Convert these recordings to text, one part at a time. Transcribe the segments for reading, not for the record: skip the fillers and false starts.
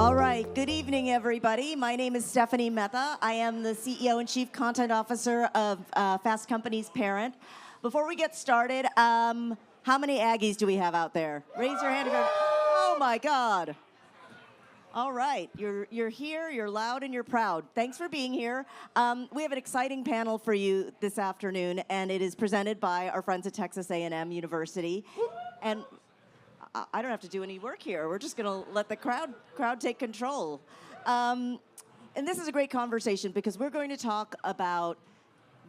All right, good evening, everybody. My name is Stephanie Mehta. I am the CEO and Chief Content Officer of Fast Company's parent. Before we get started, how many Aggies do we have out there? Raise your hand if you're, oh my God. All right, you're here, you're loud, and you're proud. Thanks for being here. We have an exciting panel for you this afternoon, and it is presented by our friends at Texas A&M University. And I don't have to do any work here. We're just going to let the crowd take control. And this is a great conversation because we're going to talk about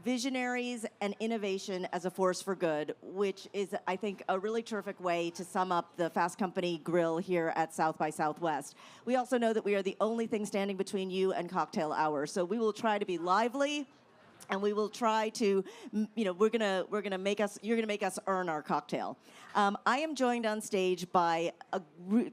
visionaries and innovation as a force for good, which is, I think, a really terrific way to sum up the Fast Company grill here at South by Southwest. We also know that we are the only thing standing between you and cocktail hour, so we will try to be lively. And we will try to, you're gonna make us earn our cocktail. I am joined on stage by a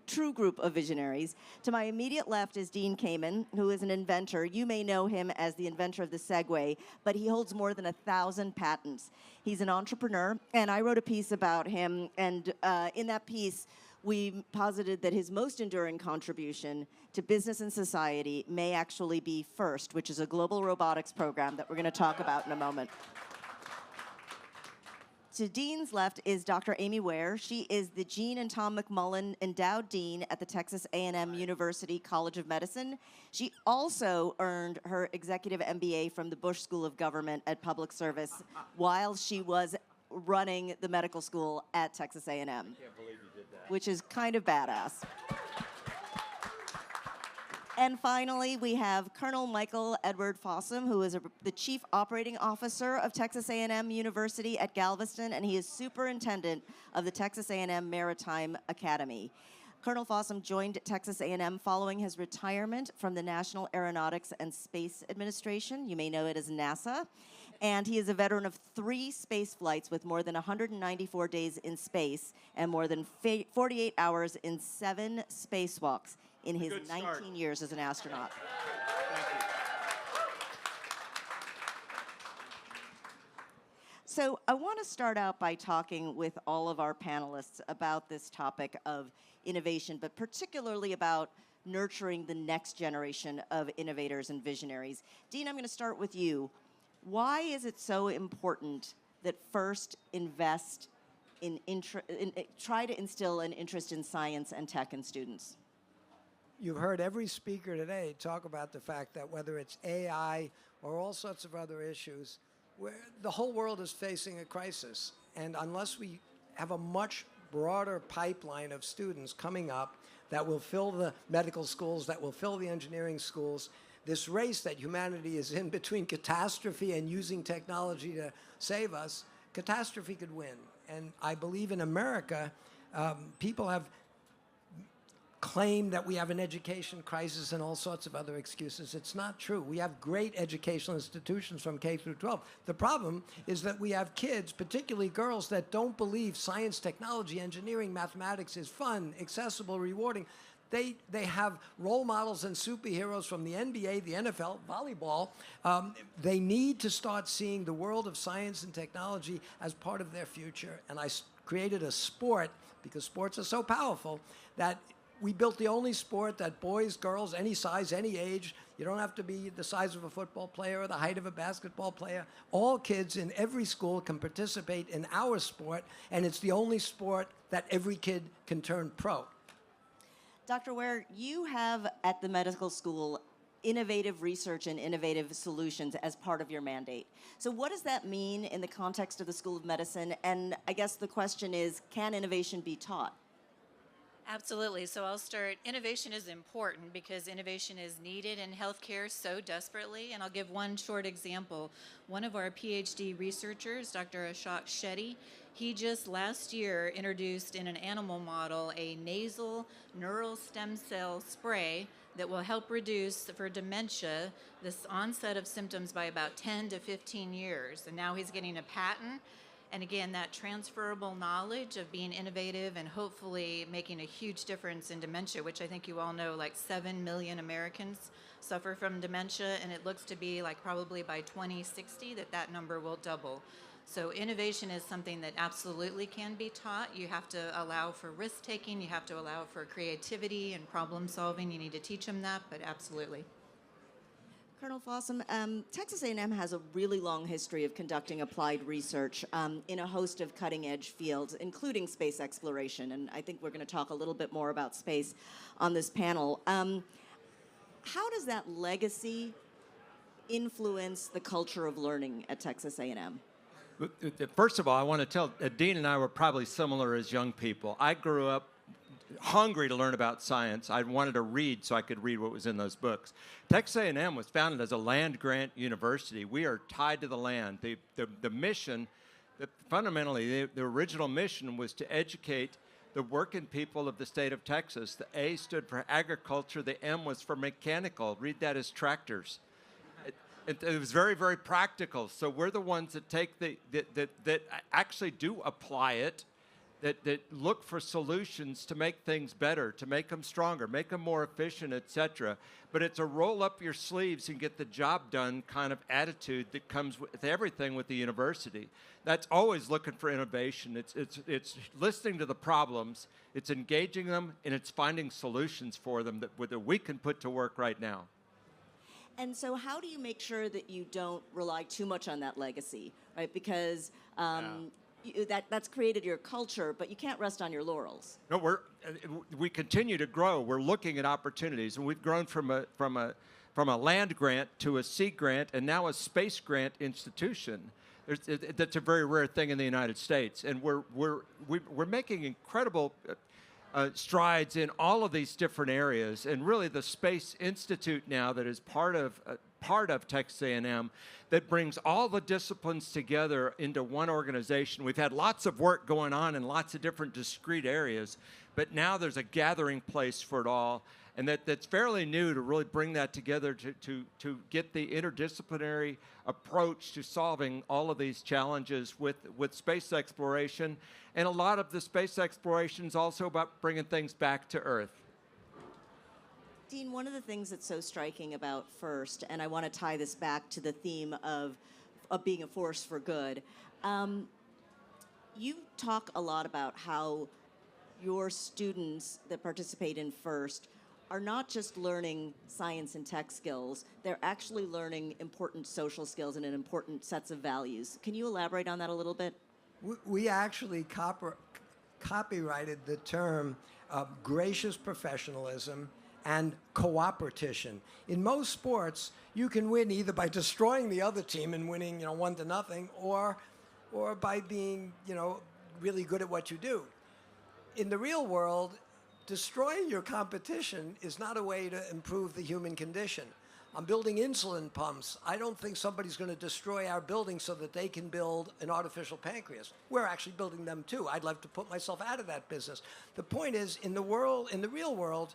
true group of visionaries. To my immediate left is Dean Kamen, who is an inventor. You may know him as the inventor of the Segway, but he holds more than 1,000 patents. He's an entrepreneur, and I wrote a piece about him, and in that piece, we posited that his most enduring contribution to business and society may actually be FIRST, which is a global robotics program that we're going to talk about in a moment. To Dean's left is Dr. Amy Ware. She is the Jean and Tom McMullen Endowed Dean at the Texas A&M University College of Medicine. She also earned her executive MBA from the Bush School of Government at Public Service while she was running the medical school at Texas A&M. I can't believe you did that. Which is kind of badass. And finally, we have Colonel Michael Edward Fossum, who is the Chief Operating Officer of Texas A&M University at Galveston, and he is Superintendent of the Texas A&M Maritime Academy. Colonel Fossum joined Texas A&M following his retirement from the National Aeronautics and Space Administration. You may know it as NASA. And he is a veteran of 3 space flights with more than 194 days in space and more than 48 hours in 7 spacewalks in his 19 years as an astronaut. Thank you. So I want to start out by talking with all of our panelists about this topic of innovation, but particularly about nurturing the next generation of innovators and visionaries. Dean, I'm going to start with you. Why is it so important that FIRST invest try to instill an interest in science and tech in students? You've heard every speaker today talk about the fact that whether it's AI or all sorts of other issues, the whole world is facing a crisis. And unless we have a much broader pipeline of students coming up that will fill the medical schools, that will fill the engineering schools, this race that humanity is in between catastrophe and using technology to save us, catastrophe could win. And I believe in America, people have claimed that we have an education crisis and all sorts of other excuses. It's not true. We have great educational institutions from K through 12. The problem is that we have kids, particularly girls, that don't believe science, technology, engineering, mathematics is fun, accessible, rewarding. They have role models and superheroes from the NBA, the NFL, volleyball. They need to start seeing the world of science and technology as part of their future. And I created a sport, because sports are so powerful, that we built the only sport that boys, girls, any size, any age, you don't have to be the size of a football player or the height of a basketball player. All kids in every school can participate in our sport, and it's the only sport that every kid can turn pro. Dr. Ware, you have at the medical school innovative research and innovative solutions as part of your mandate. So what does that mean in the context of the School of Medicine? And I guess the question is, can innovation be taught? Absolutely. So I'll start. Innovation is important because innovation is needed in healthcare so desperately. And I'll give one short example. One of our PhD researchers, Dr. Ashok Shetty, he just last year introduced in an animal model a nasal neural stem cell spray that will help reduce, for dementia, this onset of symptoms by about 10 to 15 years. And now he's getting a patent. And again, that transferable knowledge of being innovative and hopefully making a huge difference in dementia, which I think you all know, like 7 million Americans suffer from dementia, and it looks to be like probably by 2060 that number will double. So innovation is something that absolutely can be taught. You have to allow for risk taking, you have to allow for creativity and problem solving. You need to teach them that, but absolutely. Colonel Fossum, Texas A&M has a really long history of conducting applied research in a host of cutting-edge fields, including space exploration, and I think we're going to talk a little bit more about space on this panel. How does that legacy influence the culture of learning at Texas A&M? First of all, I want to tell, Dean and I were probably similar as young people. I grew up hungry to learn about science. I wanted to read so I could read what was in those books. Texas A&M was founded as a land-grant university. We are tied to the land. The mission, fundamentally, the original mission was to educate the working people of the state of Texas. The A stood for agriculture. The M was for mechanical. Read that as tractors. It was very, very practical. So we're the ones that take that actually do apply it, that look for solutions to make things better, to make them stronger, make them more efficient, etc. But it's a roll up your sleeves and get the job done kind of attitude that comes with everything with the university. That's always looking for innovation. It's listening to the problems, it's engaging them, and it's finding solutions for them that we can put to work right now. And so how do you make sure that you don't rely too much on that legacy, right? Because that's created your culture, but you can't rest on your laurels. No, we continue to grow. We're looking at opportunities, and we've grown from a land grant to a sea grant, and now a space grant institution. That's a very rare thing in the United States, and we're making incredible strides in all of these different areas, and really the Space Institute now that is part of Texas A&M that brings all the disciplines together into one organization. We've had lots of work going on in lots of different discrete areas, but now there's a gathering place for it all, and that's fairly new to really bring that together to get the interdisciplinary approach to solving all of these challenges with space exploration. And a lot of the space exploration is also about bringing things back to Earth. Dean, one of the things that's so striking about FIRST, and I want to tie this back to the theme of being a force for good, you talk a lot about how your students that participate in FIRST are not just learning science and tech skills, they're actually learning important social skills and important sets of values. Can you elaborate on that a little bit? We actually copyrighted the term gracious professionalism and cooperation. In most sports, you can win either by destroying the other team and winning, 1-0, or by being, really good at what you do. In the real world, destroying your competition is not a way to improve the human condition. I'm building insulin pumps. I don't think somebody's going to destroy our building so that they can build an artificial pancreas. We're actually building them too. I'd love to put myself out of that business. The point is, in the real world,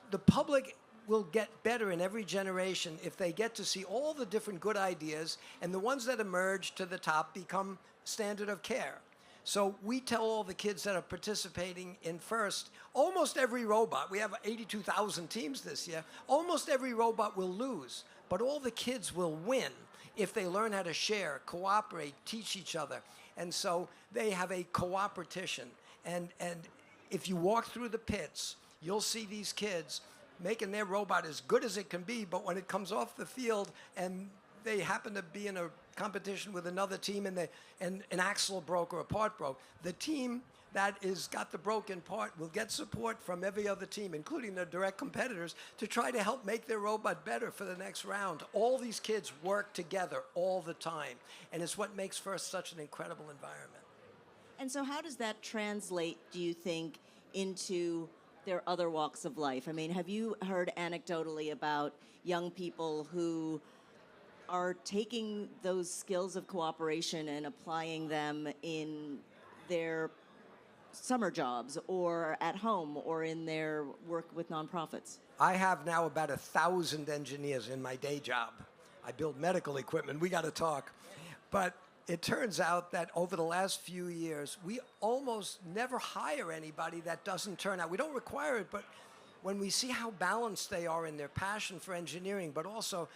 the public will get better in every generation if they get to see all the different good ideas, and the ones that emerge to the top become standard of care. So we tell all the kids that are participating in FIRST, almost every robot, we have 82,000 teams this year, almost every robot will lose, but all the kids will win if they learn how to share, cooperate, teach each other. And so they have a cooperation. And if you walk through the pits, you'll see these kids making their robot as good as it can be, but when it comes off the field and they happen to be in a competition with another team and an axle broke or a part broke, the team that got the broken part will get support from every other team, including their direct competitors, to try to help make their robot better for the next round. All these kids work together all the time, and it's what makes FIRST such an incredible environment. And so how does that translate, do you think, into their other walks of life? I mean, have you heard anecdotally about young people who are taking those skills of cooperation and applying them in their summer jobs or at home or in their work with nonprofits? I have now about 1,000 engineers in my day job. I build medical equipment. We got to talk. But it turns out that over the last few years, we almost never hire anybody that doesn't turn out. We don't require it, but when we see how balanced they are in their passion for engineering, but also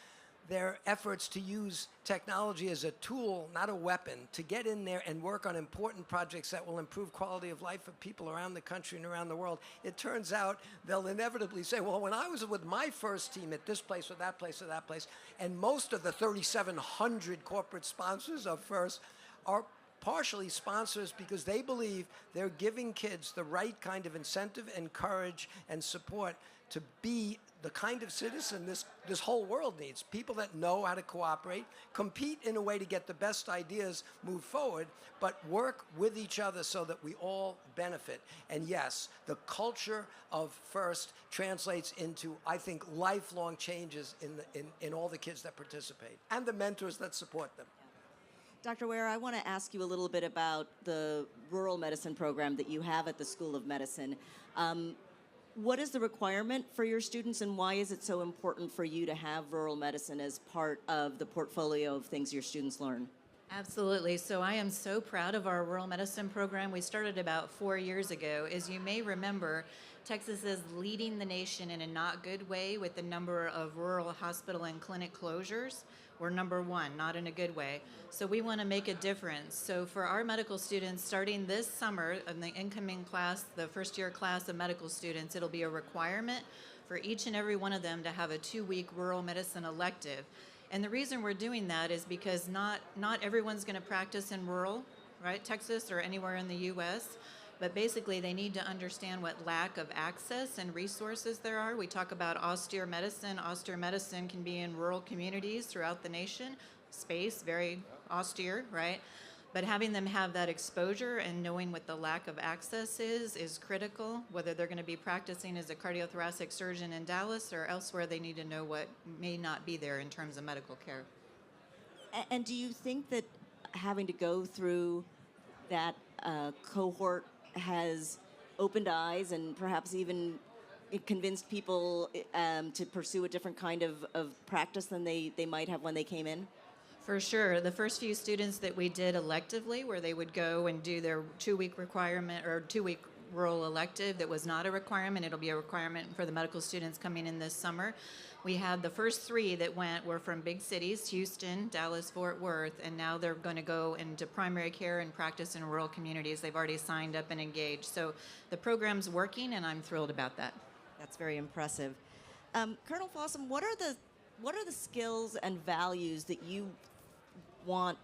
their efforts to use technology as a tool, not a weapon, to get in there and work on important projects that will improve quality of life of people around the country and around the world, it turns out they'll inevitably say, well, when I was with my first team at this place or that place or that place, and most of the 3,700 corporate sponsors of FIRST are partially sponsors because they believe they're giving kids the right kind of incentive and courage and support to be the kind of citizen this whole world needs. People that know how to cooperate, compete in a way to get the best ideas move forward, but work with each other so that we all benefit. And yes, the culture of FIRST translates into, I think, lifelong changes in all the kids that participate and the mentors that support them. Dr. Ware, I want to ask you a little bit about the rural medicine program that you have at the School of Medicine. What is the requirement for your students, and why is it so important for you to have rural medicine as part of the portfolio of things your students learn? Absolutely. So I am so proud of our rural medicine program. We started about 4 years ago. As you may remember, Texas is leading the nation in a not good way with the number of rural hospital and clinic closures. We're number one, not in a good way. So we want to make a difference. So for our medical students, starting this summer in the incoming class, the first year class of medical students, it'll be a requirement for each and every one of them to have a 2-week rural medicine elective. And the reason we're doing that is because not everyone's going to practice in rural, right, Texas or anywhere in the U.S., but basically they need to understand what lack of access and resources there are. We talk about austere medicine. Austere medicine can be in rural communities throughout the nation. Space, very austere, right? But having them have that exposure and knowing what the lack of access is critical. Whether they're going to be practicing as a cardiothoracic surgeon in Dallas or elsewhere, they need to know what may not be there in terms of medical care. And do you think that having to go through that cohort has opened eyes and perhaps even convinced people to pursue a different kind of practice than they might have when they came in? For sure. The first few students that we did electively, where they would go and do their 2-week requirement or 2-week rural elective that was not a requirement. It'll be a requirement for the medical students coming in this summer. We had the first 3 that were from big cities, Houston, Dallas, Fort Worth, and now they're going to go into primary care and practice in rural communities. They've already signed up and engaged. So the program's working, and I'm thrilled about that. That's very impressive. Colonel Fossum, what are the skills and values that you want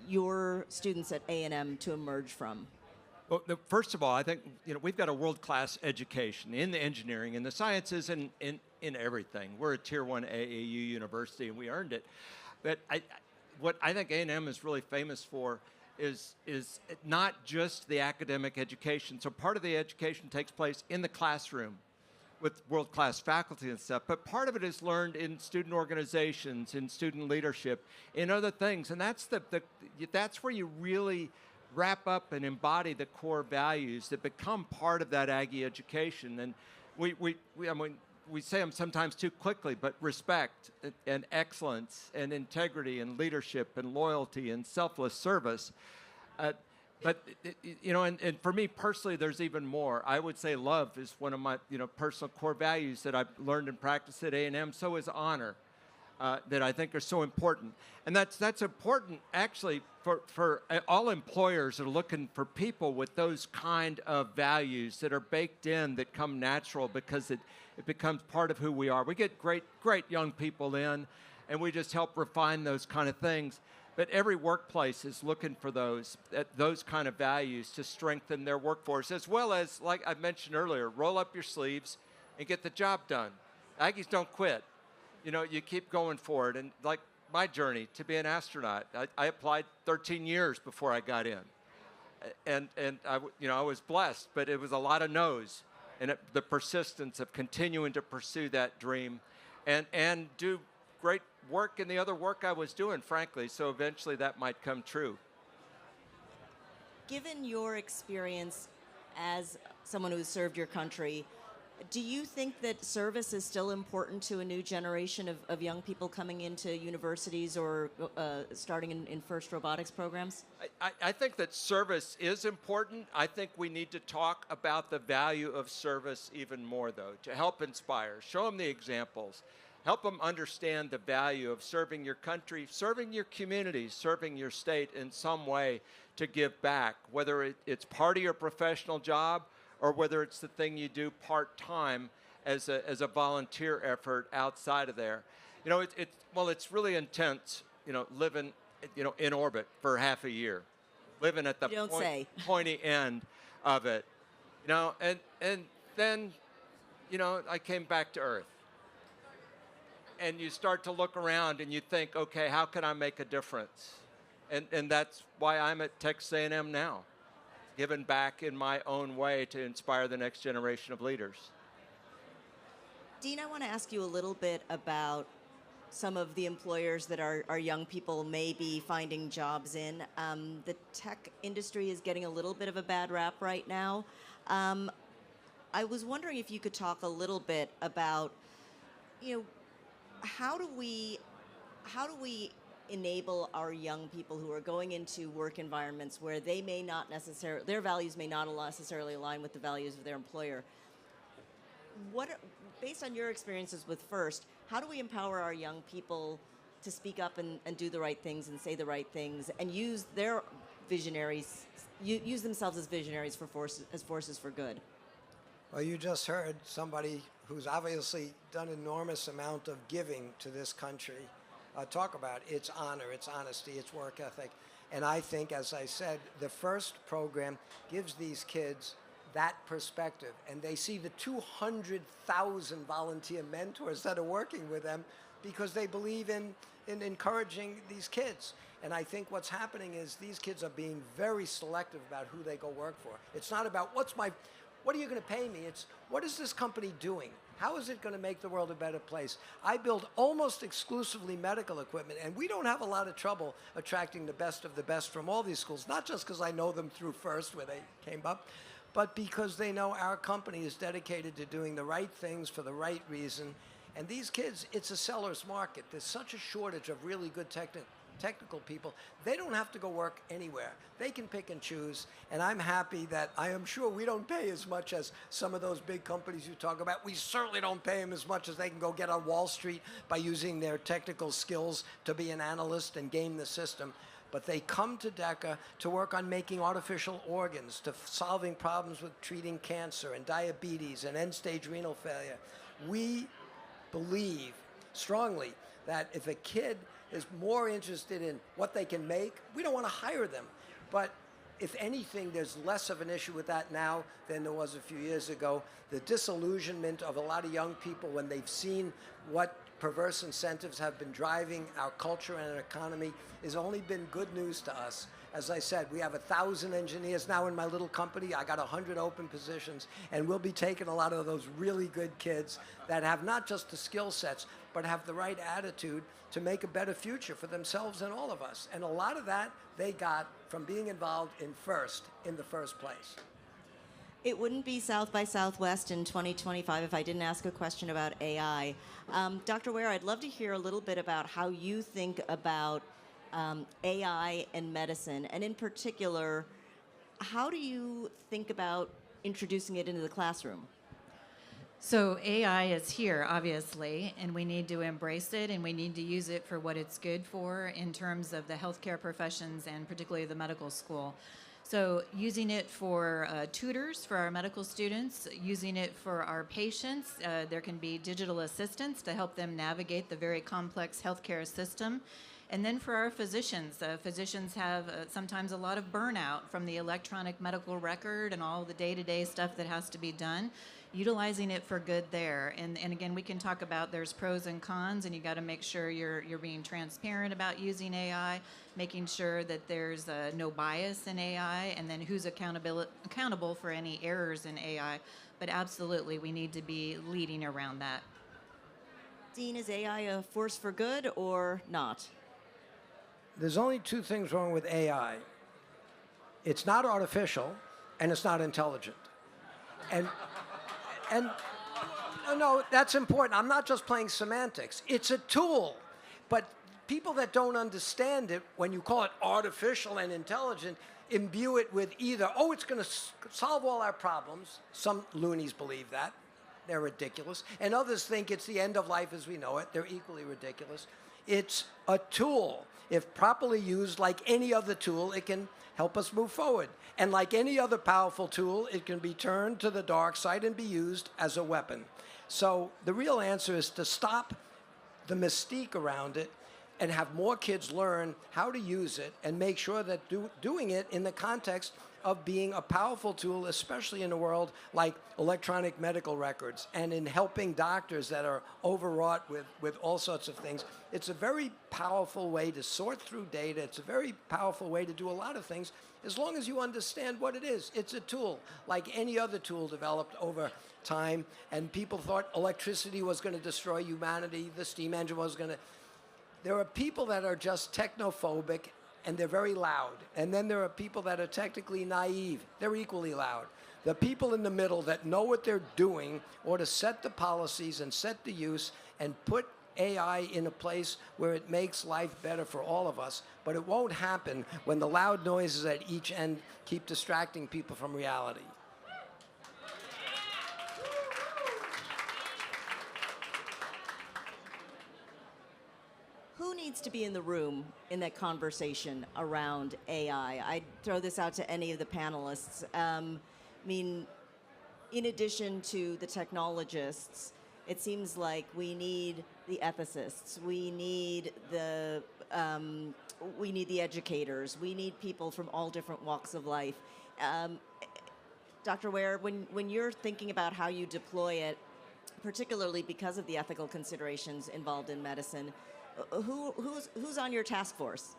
your students at A&M to emerge from? Well, first of all, I think we've got a world-class education in the engineering and the sciences and in everything. We're a Tier 1 AAU university, and we earned it. But what I think A&M is really famous for is not just the academic education. So part of the education takes place in the classroom with world-class faculty and stuff, but part of it is learned in student organizations, in student leadership, in other things, and that's that's where you really wrap up and embody the core values that become part of that Aggie education. And we say them sometimes too quickly, but respect and excellence and integrity and leadership and loyalty and selfless service. And for me personally, there's even more. I would say love is one of my personal core values that I've learned and practiced at A&M. So is honor, that I think are so important. And that's important actually for all employers that are looking for people with those kind of values that are baked in, that come natural because it becomes part of who we are. We get great young people in, and we just help refine those kind of things. But every workplace is looking for those kind of values to strengthen their workforce, as well as, like I mentioned earlier, roll up your sleeves and get the job done. Aggies don't quit. You keep going for it. And like my journey to be an astronaut, I applied 13 years before I got in. And I was blessed, but it was a lot of no's. And the persistence of continuing to pursue that dream and do great work in the other work I was doing, frankly, so eventually that might come true. Given your experience as someone who's served your country, do you think that service is still important to a new generation of young people coming into universities or starting in FIRST robotics programs? I think that service is important. I think we need to talk about the value of service even more, though, to help inspire, show them the examples. Help them understand the value of serving your country, serving your community, serving your state in some way to give back, whether it's part of your professional job or whether it's the thing you do part-time as a volunteer effort outside of there. You know, it's really intense, you know, living, you know, in orbit for half a year, living at the You don't say. pointy end of it, you know, and then, you know, I came back to Earth. And you start to look around and you think, okay, how can I make a difference? And that's why I'm at Texas A&M now, giving back in my own way to inspire the next generation of leaders. Dean, I want to ask you a little bit about some of the employers that our young people may be finding jobs in. The tech industry is getting a little bit of a bad rap right now. I was wondering if you could talk a little bit about, you know, how do we enable our young people who are going into work environments where they may not necessarily, their values may not necessarily align with the values of their employer? Based on your experiences with FIRST, how do we empower our young people to speak up and do the right things and say the right things and use their visionaries, use themselves as visionaries for forces for good? Well, you just heard somebody who's obviously done an enormous amount of giving to this country talk about its honor, its honesty, its work ethic. And I think, as I said, the FIRST program gives these kids that perspective. And they see the 200,000 volunteer mentors that are working with them because they believe in encouraging these kids. And I think what's happening is these kids are being very selective about who they go work for. It's not about what are you going to pay me? It's what is this company doing? How is it going to make the world a better place? I build almost exclusively medical equipment, and we don't have a lot of trouble attracting the best of the best from all these schools, not just because I know them through FIRST, where they came up, but because they know our company is dedicated to doing the right things for the right reason. And these kids, it's a seller's market. There's such a shortage of really good technical people. They don't have to go work anywhere. They can pick and choose, and I'm happy that I am sure we don't pay as much as some of those big companies you talk about. We certainly don't pay them as much as they can go get on Wall Street by using their technical skills to be an analyst and game the system. But they come to DECA to work on making artificial organs, to solving problems with treating cancer and diabetes and end-stage renal failure. We believe strongly that if a kid is more interested in what they can make, we don't want to hire them. But if anything, there's less of an issue with that now than there was a few years ago. The disillusionment of a lot of young people when they've seen what perverse incentives have been driving our culture and our economy has only been good news to us. As I said, we have 1,000 engineers now in my little company. I got 100 open positions, and we'll be taking a lot of those really good kids that have not just the skill sets, but have the right attitude to make a better future for themselves and all of us. And a lot of that they got from being involved in FIRST in the first place. It wouldn't be South by Southwest in 2025 if I didn't ask a question about AI. Dr. Ware, I'd love to hear a little bit about how you think about AI and medicine, and in particular, how do you think about introducing it into the classroom? So AI is here, obviously, and we need to embrace it, and we need to use it for what it's good for in terms of the healthcare professions and particularly the medical school. So using it for tutors for our medical students, using it for our patients. There can be digital assistants to help them navigate the very complex healthcare system. And then for our physicians, physicians have sometimes a lot of burnout from the electronic medical record and all the day-to-day stuff that has to be done. Utilizing it for good there. And again, we can talk about there's pros and cons, and you got to make sure you're being transparent about using AI, making sure that there's no bias in AI, and then who's accountable for any errors in AI. But absolutely, we need to be leading around that. Dean, is AI a force for good or not? There's only two things wrong with AI. It's not artificial, and it's not intelligent. And no, that's important. I'm not just playing semantics. It's a tool. But people that don't understand it, when you call it artificial and intelligent, imbue it with either, oh, it's going to solve all our problems. Some loonies believe that. they're ridiculous. And others think it's the end of life as we know it. They're equally ridiculous. It's a tool. If properly used like any other tool, it can help us move forward. And like any other powerful tool, it can be turned to the dark side and be used as a weapon. So the real answer is to stop the mystique around it and have more kids learn how to use it and make sure that doing it in the context of being a powerful tool, especially in a world like electronic medical records and in helping doctors that are overwrought with all sorts of things. It's a very powerful way to sort through data. It's a very powerful way to do a lot of things as long as you understand what it is. It's a tool like any other tool developed over time, and people thought electricity was going to destroy humanity, the steam engine was going to. There are people that are just technophobic and they're very loud. And then there are people that are technically naive. They're equally loud. The people in the middle that know what they're doing ought to set the policies and set the use and put AI in a place where it makes life better for all of us. But it won't happen when the loud noises at each end keep distracting people from reality. Who needs to be in the room in that conversation around AI? I'd throw this out to any of the panelists. I mean, in addition to the technologists, it seems like we need the ethicists, we need the educators, we need people from all different walks of life. Dr. Ware, when you're thinking about how you deploy it, particularly because of the ethical considerations involved in medicine, who's on your task force?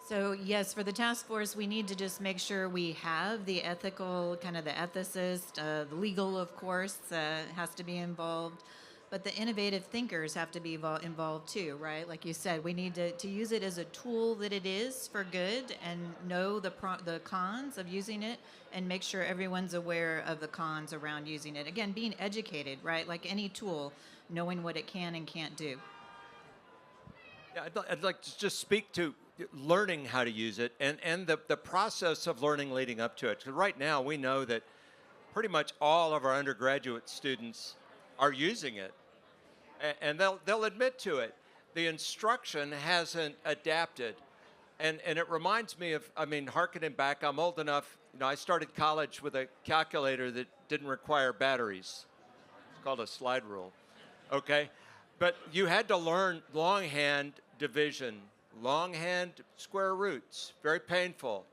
So yes, for the task force, we need to just make sure we have the ethical, kind of the ethicist, the legal, of course, has to be involved. But the innovative thinkers have to be involved too, right? Like you said, we need to use it as a tool that it is for good and know the cons of using it and make sure everyone's aware of the cons around using it. Again, being educated, right? Like any tool, knowing what it can and can't do. Yeah, I'd like to just speak to learning how to use it and the process of learning leading up to it. Because right now we know that pretty much all of our undergraduate students are using it, and they'll admit to it. The instruction hasn't adapted, and it reminds me of, I mean, harkening back, I'm old enough, I started college with a calculator that didn't require batteries. It's called a slide rule, okay? But you had to learn longhand division, longhand square roots, very painful,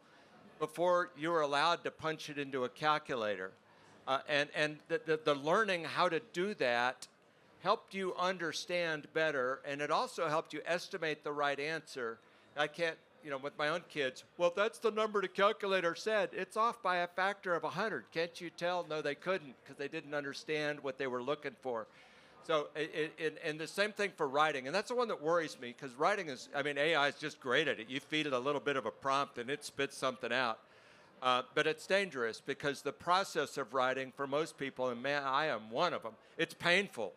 before you were allowed to punch it into a calculator. And the learning how to do that helped you understand better, and it also helped you estimate the right answer. I can't, with my own kids, well, that's the number the calculator said. It's off by a factor of 100. Can't you tell? No, they couldn't, because they didn't understand what they were looking for. So, and the same thing for writing, and that's the one that worries me, because writing is, AI is just great at it. You feed it a little bit of a prompt, and it spits something out. But it's dangerous, because the process of writing for most people, and man, I am one of them, it's painful.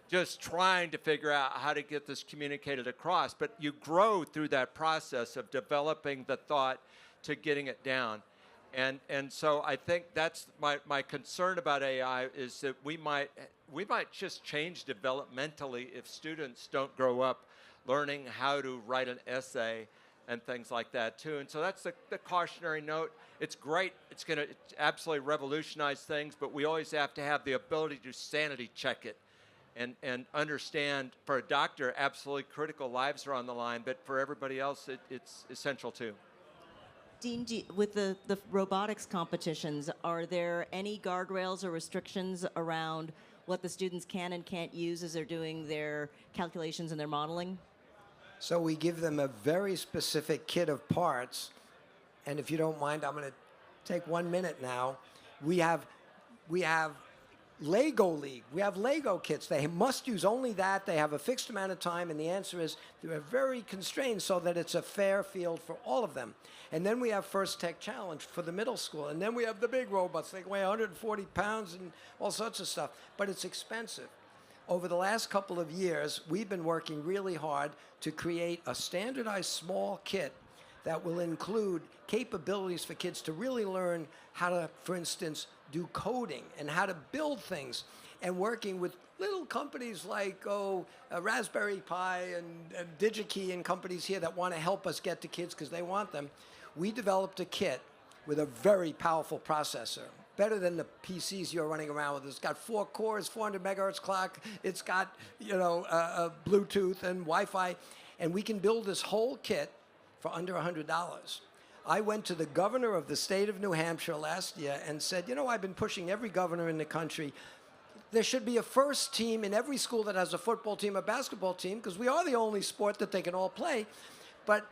Just trying to figure out how to get this communicated across. But you grow through that process of developing the thought to getting it down. And so I think that's my concern about AI is that we might just change developmentally if students don't grow up learning how to write an essay and things like that too. And so that's the cautionary note. It's great. It's going to absolutely revolutionize things, but we always have to have the ability to sanity check it and understand, for a doctor, absolutely critical lives are on the line, but for everybody else, it's essential too. Dean, with the robotics competitions, are there any guardrails or restrictions around what the students can and can't use as they're doing their calculations and their modeling? So we give them a very specific kit of parts, and if you don't mind, I'm going to take 1 minute now. We have Lego League. We have Lego kits. They must use only that. They have a fixed amount of time, and the answer is they're very constrained so that it's a fair field for all of them. And then we have First Tech Challenge for the middle school, and then we have the big robots. They weigh 140 pounds and all sorts of stuff, but it's expensive. Over the last couple of years, we've been working really hard to create a standardized small kit that will include capabilities for kids to really learn how to, for instance, do coding and how to build things, and working with little companies like Raspberry Pi and DigiKey and companies here that want to help us get to kids because they want them. We developed a kit with a very powerful processor, better than the PCs you're running around with. It's got 4 cores, 400 megahertz clock. It's got, Bluetooth and Wi-Fi, and we can build this whole kit for under $100. I went to the governor of the state of New Hampshire last year and said, I've been pushing every governor in the country. There should be a first team in every school that has a football team, a basketball team, because we are the only sport that they can all play. But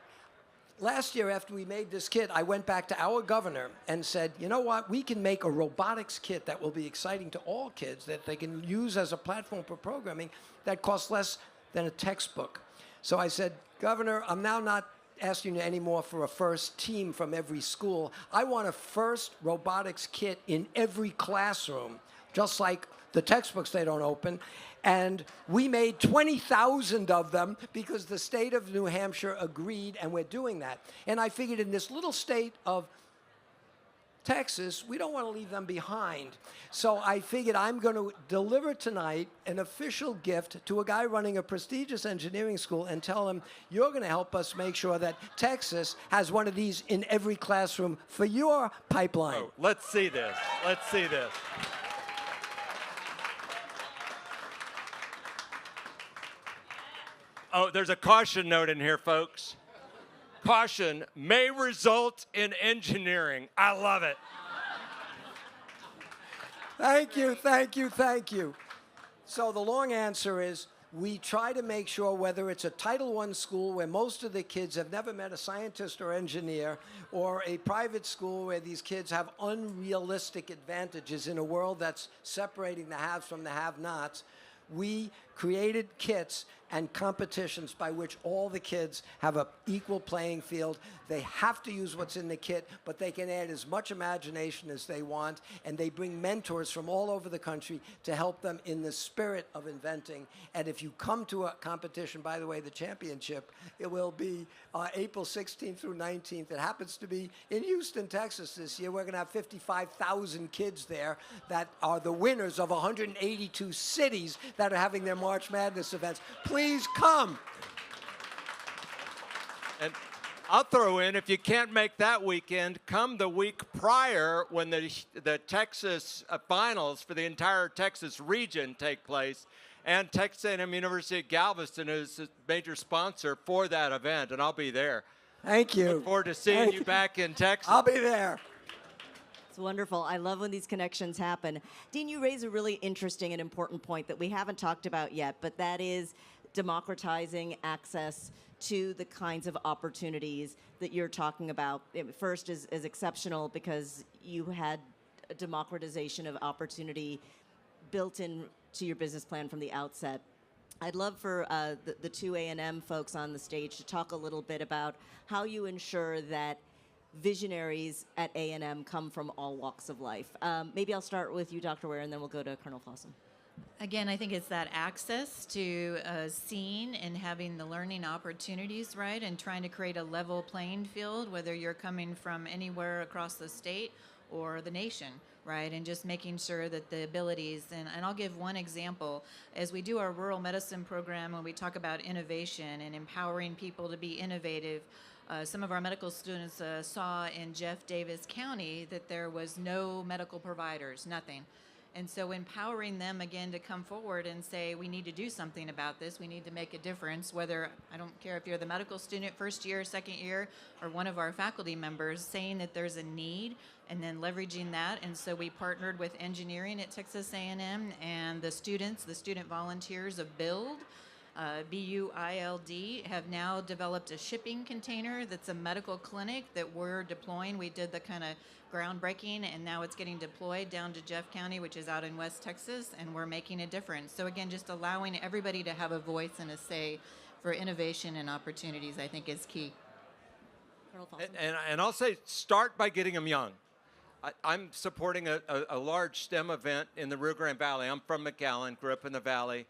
last year, after we made this kit, I went back to our governor and said, you know what, we can make a robotics kit that will be exciting to all kids, that they can use as a platform for programming that costs less than a textbook. So I said, Governor, I'm now not asking you anymore for a first team from every school. I want a first robotics kit in every classroom, just like the textbooks they don't open. And we made 20,000 of them because the state of New Hampshire agreed, and we're doing that. And I figured in this little state of Texas, we don't want to leave them behind. So I figured I'm going to deliver tonight an official gift to a guy running a prestigious engineering school and tell him, you're going to help us make sure that Texas has one of these in every classroom for your pipeline. Oh, let's see this. Let's see this. Oh, there's a caution note in here, folks. Caution may result in engineering. I love it. Thank you, thank you, thank you. So the long answer is we try to make sure, whether it's a Title I school where most of the kids have never met a scientist or engineer, or a private school where these kids have unrealistic advantages in a world that's separating the haves from the have-nots, we created kits and competitions by which all the kids have an equal playing field. They have to use what's in the kit, but they can add as much imagination as they want, and they bring mentors from all over the country to help them in the spirit of inventing. And if you come to a competition, by the way, the championship, it will be April 16th through 19th. It happens to be in Houston, Texas this year. We're going to have 55,000 kids there that are the winners of 182 cities that are having their March Madness events. Please come. And I'll throw in, if you can't make that weekend, come the week prior when the Texas finals for the entire Texas region take place. And Texas A&M University at Galveston is a major sponsor for that event, and I'll be there. Thank you. Look forward to seeing you back in Texas. I'll be there. It's wonderful. I love when these connections happen. Dean, you raise a really interesting and important point that we haven't talked about yet, but that is democratizing access to the kinds of opportunities that you're talking about. First is exceptional because you had a democratization of opportunity built in to your business plan from the outset. I'd love for the two A&M folks on the stage to talk a little bit about how you ensure that visionaries at A&M come from all walks of life. Maybe I'll start with you, Dr. Ware, and then we'll go to Colonel Fossum. Again, I think it's that access to seeing and having the learning opportunities, right, and trying to create a level playing field, whether you're coming from anywhere across the state or the nation, right, and just making sure that the abilities, and I'll give one example. As we do our rural medicine program, when we talk about innovation and empowering people to be innovative, some of our medical students saw in Jeff Davis County that there was no medical providers, nothing. And so empowering them again to come forward and say, we need to do something about this, we need to make a difference, whether, I don't care if you're the medical student first year, second year, or one of our faculty members, saying that there's a need and then leveraging that. And so we partnered with engineering at Texas A&M and the students, the student volunteers of BUILD, BUILD, have now developed a shipping container that's a medical clinic that we're deploying. We did the kind of groundbreaking, and now it's getting deployed down to Jeff County, which is out in West Texas, and we're making a difference. So again, just allowing everybody to have a voice and a say for innovation and opportunities, I think, is key. And I'll say, start by getting them young. I'm supporting a large STEM event in the Rio Grande Valley. I'm from McAllen, grew up in the Valley.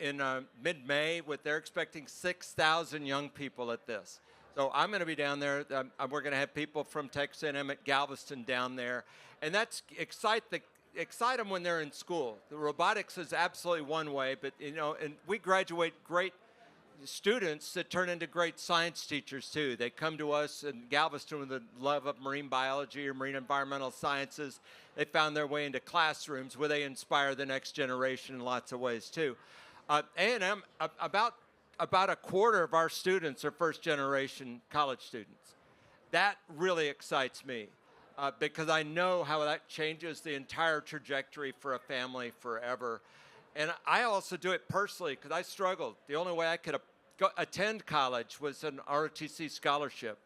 In mid-May, they're expecting 6,000 young people at this. So I'm going to be down there. We're going to have people from Texas A&M at Galveston down there, and that's excite them when they're in school. The robotics is absolutely one way, but and we graduate great students that turn into great science teachers too. They come to us in Galveston with a love of marine biology or marine environmental sciences. They found their way into classrooms where they inspire the next generation in lots of ways too. A&M, about a quarter of our students are first generation college students. That really excites me because I know how that changes the entire trajectory for a family forever. And I also do it personally because I struggled. The only way I could attend college was an ROTC scholarship.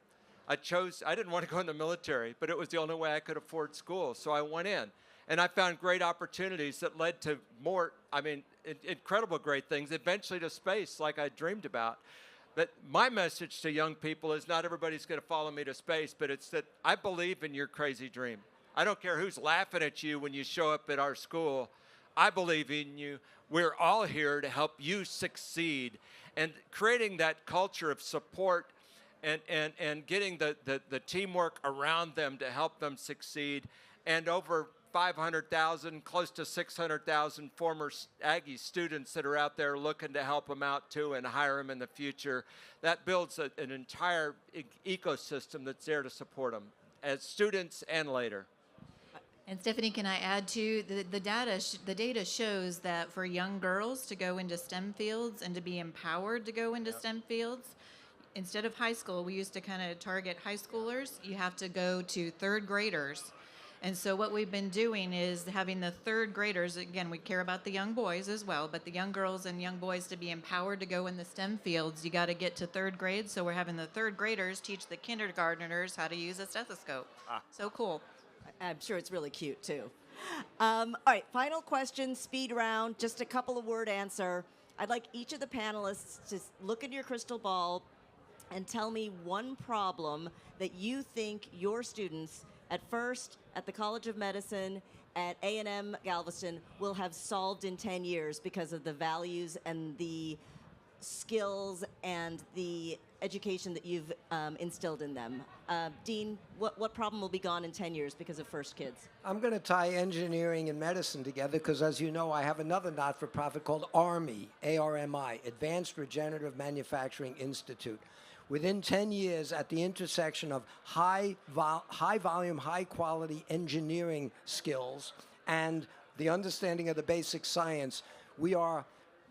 I didn't want to go in the military, but it was the only way I could afford school, so I went in. And I found great opportunities that led to more, incredible great things, eventually to space like I dreamed about. But my message to young people is not everybody's going to follow me to space, but it's that I believe in your crazy dream. I don't care who's laughing at you when you show up at our school. I believe in you. We're all here to help you succeed. And creating that culture of support and getting the teamwork around them to help them succeed. And over 500,000, close to 600,000 former Aggie students that are out there looking to help them out too and hire them in the future. That builds an entire ecosystem that's there to support them as students and later. And Stephanie, can I add to the data shows that for young girls to go into STEM fields and to be empowered to go into STEM fields, instead of high school, we used to kind of target high schoolers. You have to go to third graders. And so what we've been doing is having the third graders, again, we care about the young boys as well, but the young girls and young boys to be empowered to go in the STEM fields, you got to get to third grade. So we're having the third graders teach the kindergartners how to use a stethoscope. So cool. I'm sure it's really cute too. All right, final question, speed round, just a couple of word answer. I'd like each of the panelists to look at your crystal ball and tell me one problem that you think your students at First, at the College of Medicine, at A&M Galveston will have solved in 10 years because of the values and the skills and the education that you've instilled in them. Dean, what problem will be gone in 10 years because of First Kids? I'm going to tie engineering and medicine together because, as you know, I have another not-for-profit called ARMI, A-R-M-I, Advanced Regenerative Manufacturing Institute. Within 10 years, at the intersection of high volume, high quality engineering skills and the understanding of the basic science, we are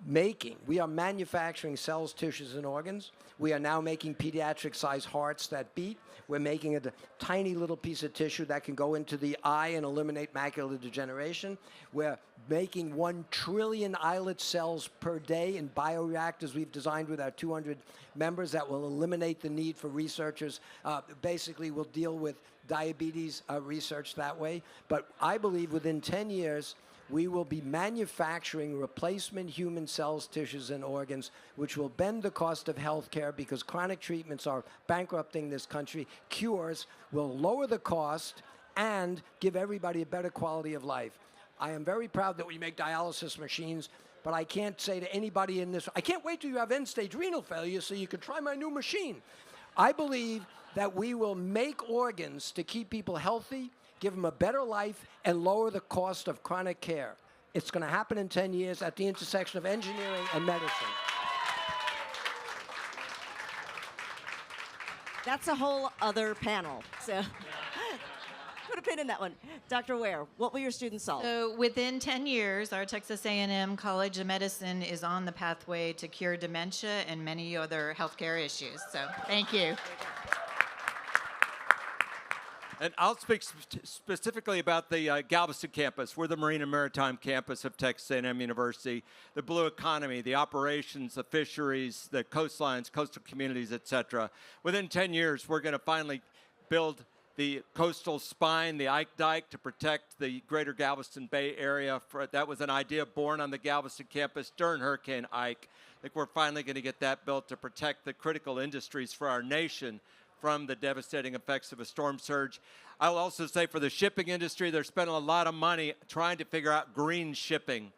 manufacturing cells, tissues, and organs. We are now making pediatric-sized hearts that beat. We're making a tiny little piece of tissue that can go into the eye and eliminate macular degeneration. We're making 1 trillion islet cells per day in bioreactors we've designed with our 200 members that will eliminate the need for researchers. Basically, we'll deal with diabetes research that way. But I believe within 10 years, we will be manufacturing replacement human cells, tissues, and organs, which will bend the cost of health care because chronic treatments are bankrupting this country. Cures will lower the cost and give everybody a better quality of life. I am very proud that we make dialysis machines, but I can't say to anybody in this, I can't wait till you have end-stage renal failure so you can try my new machine. I believe that we will make organs to keep people healthy, give them a better life, and lower the cost of chronic care. It's going to happen in 10 years at the intersection of engineering and medicine. That's a whole other panel. So put a pin in that one. Dr. Ware, what will your students solve? So within 10 years, our Texas A&M College of Medicine is on the pathway to cure dementia and many other healthcare issues. So thank you. And I'll speak specifically about the Galveston campus. We're the Marine and Maritime campus of Texas A&M University. The blue economy, the operations, the fisheries, the coastlines, coastal communities, et cetera. Within 10 years, we're going to finally build the coastal spine, the Ike Dike, to protect the greater Galveston Bay area. That was an idea born on the Galveston campus during Hurricane Ike. I think we're finally going to get that built to protect the critical industries for our nation from the devastating effects of a storm surge. I'll also say for the shipping industry, they're spending a lot of money trying to figure out green shipping.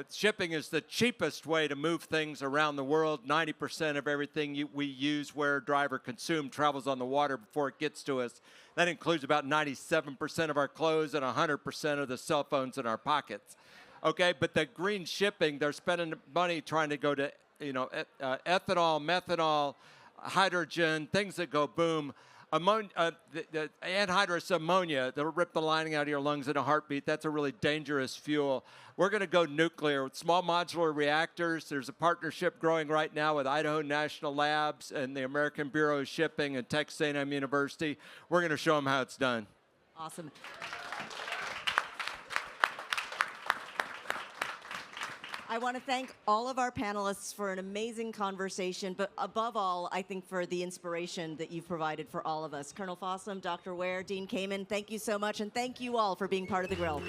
Shipping is the cheapest way to move things around the world. 90% of everything we use, wear, drive, or consume travels on the water before it gets to us. That includes about 97% of our clothes and 100% of the cell phones in our pockets. Okay, but the green shipping, they're spending money trying to go to, ethanol, methanol, hydrogen, things that go boom. The anhydrous ammonia that'll rip the lining out of your lungs in a heartbeat. That's a really dangerous fuel. We're going to go nuclear with small modular reactors. There's a partnership growing right now with Idaho National Labs and the American Bureau of Shipping and Texas A&M University. We're going to show them how it's done. Awesome. I want to thank all of our panelists for an amazing conversation, but above all, I think for the inspiration that you've provided for all of us. Colonel Fossum, Dr. Ware, Dean Kamen, thank you so much, and thank you all for being part of the Grill.